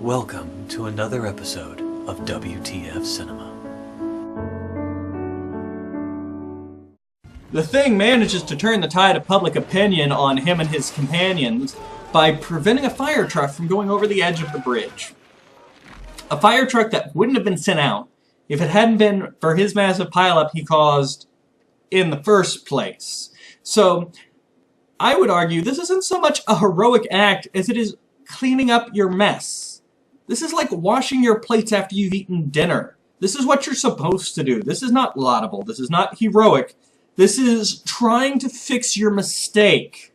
Welcome to another episode of WTF Cinema. The Thing manages to turn the tide of public opinion on him and his companions by preventing a fire truck from going over the edge of the bridge. A fire truck that wouldn't have been sent out if it hadn't been for his massive pileup he caused in the first place. So, I would argue this isn't so much a heroic act as it is cleaning up your mess. This is like washing your plates after you've eaten dinner. This is what you're supposed to do. This is not laudable. This is not heroic. This is trying to fix your mistake.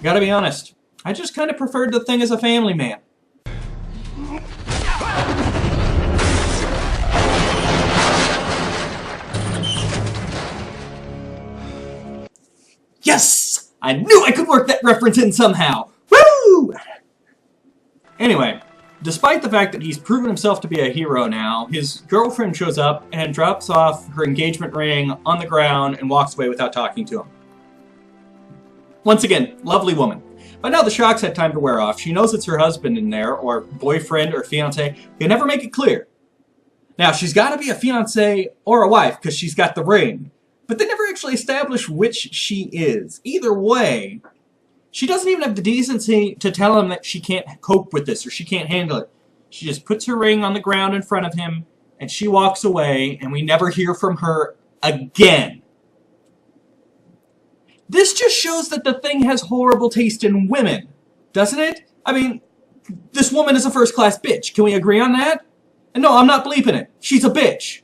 Gotta be honest, I just kind of preferred The Thing as a family man. Yes! I knew I could work that reference in somehow! Woo! Anyway, despite the fact that he's proven himself to be a hero now, his girlfriend shows up and drops off her engagement ring on the ground and walks away without talking to him. Once again, lovely woman. But now the shock's had time to wear off. She knows it's her husband in there, or boyfriend, or fiancé. They never make it clear. Now, she's got to be a fiancé or a wife, because she's got the ring. But they never actually establish which she is. Either way, she doesn't even have the decency to tell him that she can't cope with this or she can't handle it. She just puts her ring on the ground in front of him and she walks away and we never hear from her again. This just shows that The Thing has horrible taste in women, doesn't it? I mean, this woman is a first-class bitch. Can we agree on that? And no, I'm not bleeping it. She's a bitch.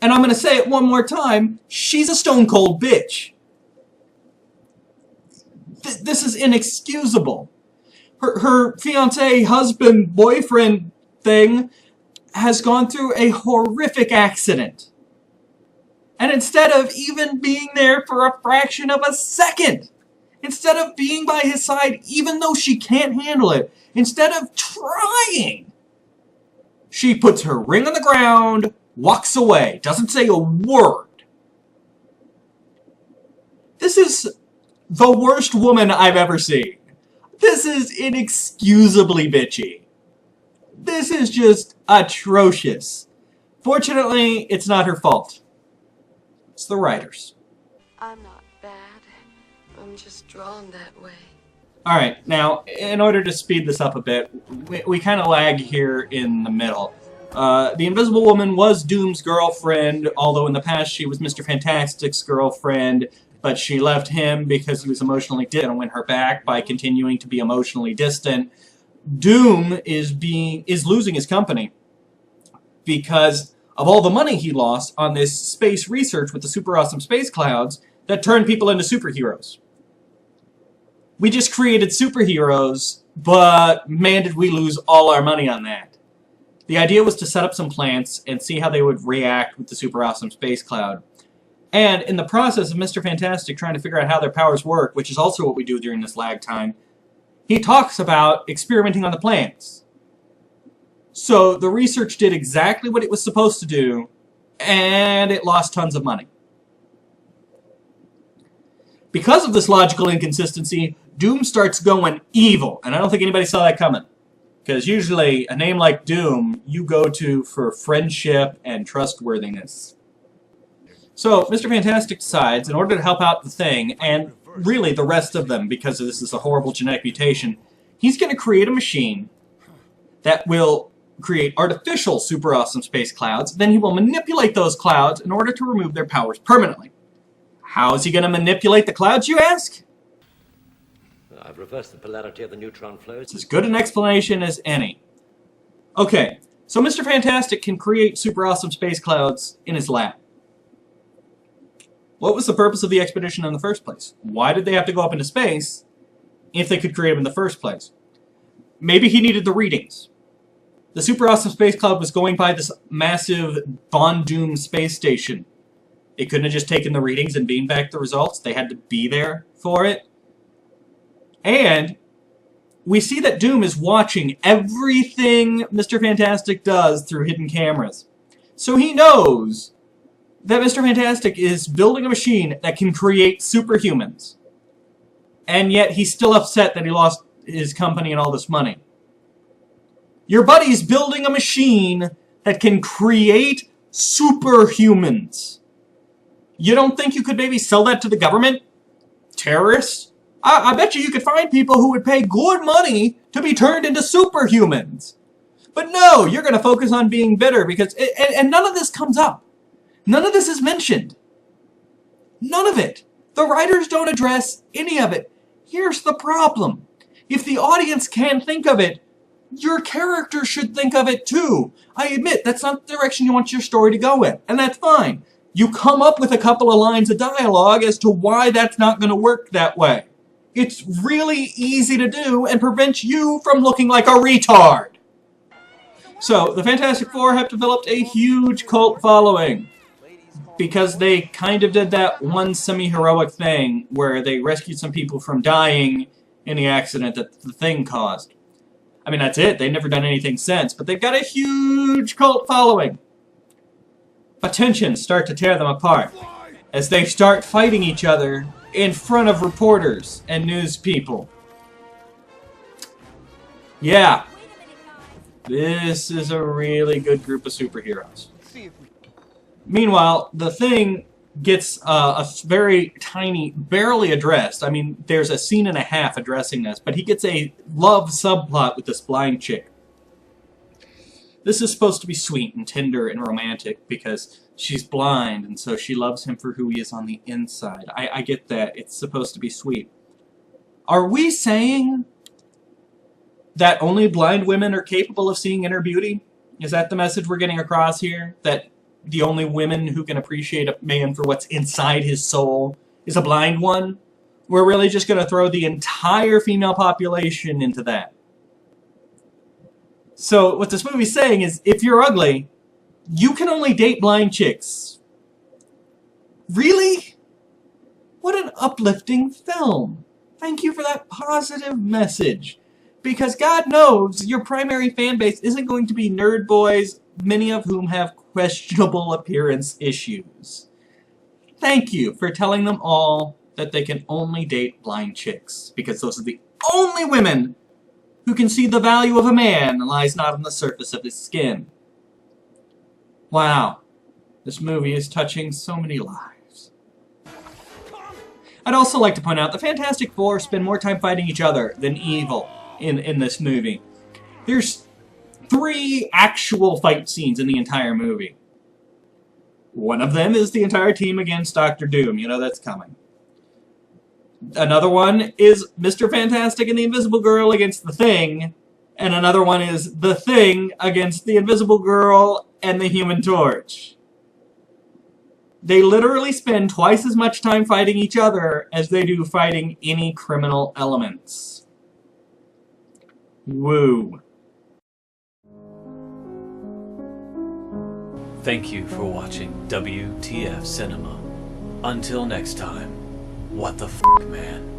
And I'm going to say it one more time. She's a stone-cold bitch. This is inexcusable. Her fiancé, husband, boyfriend thing has gone through a horrific accident. And instead of even being there for a fraction of a second, instead of being by his side even though she can't handle it, instead of trying, she puts her ring on the ground, walks away, doesn't say a word. This is the worst woman I've ever seen. This is inexcusably bitchy. This is just atrocious. Fortunately, it's not her fault. It's the writers. I'm not bad. I'm just drawn that way. Alright, now, in order to speed this up a bit, we kind of lag here in the middle. The Invisible Woman was Doom's girlfriend, although in the past she was Mr. Fantastic's girlfriend, but she left him because he was emotionally distant and win her back by continuing to be emotionally distant. Doom is losing his company because of all the money he lost on this space research with the super awesome space clouds that turned people into superheroes. We just created superheroes, but man did we lose all our money on that. The idea was to set up some plants and see how they would react with the super awesome space cloud. And in the process of Mr. Fantastic trying to figure out how their powers work, which is also what we do during this lag time, he talks about experimenting on the plants. So the research did exactly what it was supposed to do, and it lost tons of money. Because of this logical inconsistency, Doom starts going evil, and I don't think anybody saw that coming. Because usually, a name like Doom, you go to for friendship and trustworthiness. So, Mr. Fantastic decides, in order to help out The Thing, and really the rest of them, because this is a horrible genetic mutation, he's going to create a machine that will create artificial super awesome space clouds, then he will manipulate those clouds in order to remove their powers permanently. How is he going to manipulate the clouds, you ask? I've reversed the polarity of the neutron flow. It's as good an explanation as any. Okay, so Mr. Fantastic can create super awesome space clouds in his lab. What was the purpose of the expedition in the first place? Why did they have to go up into space if they could create them in the first place? Maybe he needed the readings. The super awesome space cloud was going by this massive Von Doom space station. It couldn't have just taken the readings and beamed back the results. They had to be there for it. And we see that Doom is watching everything Mr. Fantastic does through hidden cameras. So he knows that Mr. Fantastic is building a machine that can create superhumans. And yet he's still upset that he lost his company and all this money. Your buddy's building a machine that can create superhumans. You don't think you could maybe sell that to the government? Terrorists? I bet you could find people who would pay good money to be turned into superhumans. But no, you're going to focus on being bitter because... And none of this comes up. None of this is mentioned. None of it. The writers don't address any of it. Here's the problem. If the audience can't think of it, your character should think of it too. I admit, that's not the direction you want your story to go in, and that's fine. You come up with a couple of lines of dialogue as to why that's not going to work that way. It's really easy to do and prevents you from looking like a retard. So, the Fantastic Four have developed a huge cult following because they kind of did that one semi-heroic thing where they rescued some people from dying in the accident that the Thing caused. I mean, that's it. They've never done anything since, but they've got a huge cult following. But tensions start to tear them apart as they start fighting each other in front of reporters and news people. Yeah, this is a really good group of superheroes. Meanwhile, the Thing gets a very tiny, barely addressed. I mean, there's a scene and a half addressing this, but he gets a love subplot with this blind chick. This is supposed to be sweet and tender and romantic because she's blind and so she loves him for who he is on the inside. I get that. It's supposed to be sweet. Are we saying that only blind women are capable of seeing inner beauty? Is that the message we're getting across here? That the only women who can appreciate a man for what's inside his soul is a blind one? We're really just going to throw the entire female population into that. So what this movie's saying is, if you're ugly, you can only date blind chicks. Really? What an uplifting film. Thank you for that positive message. Because God knows your primary fan base isn't going to be nerd boys, many of whom have questionable appearance issues. Thank you for telling them all that they can only date blind chicks, because those are the only women who can see the value of a man lies not on the surface of his skin. Wow, this movie is touching so many lives. I'd also like to point out the Fantastic Four spend more time fighting each other than evil in this movie. There's 3 actual fight scenes in the entire movie. One of them is the entire team against Dr. Doom. You know that's coming. Another one is Mr. Fantastic and the Invisible Girl against the Thing. And another one is the Thing against the Invisible Girl and the Human Torch. They literally spend twice as much time fighting each other as they do fighting any criminal elements. Woo. Thank you for watching WTF Cinema. Until next time, what the f***, man?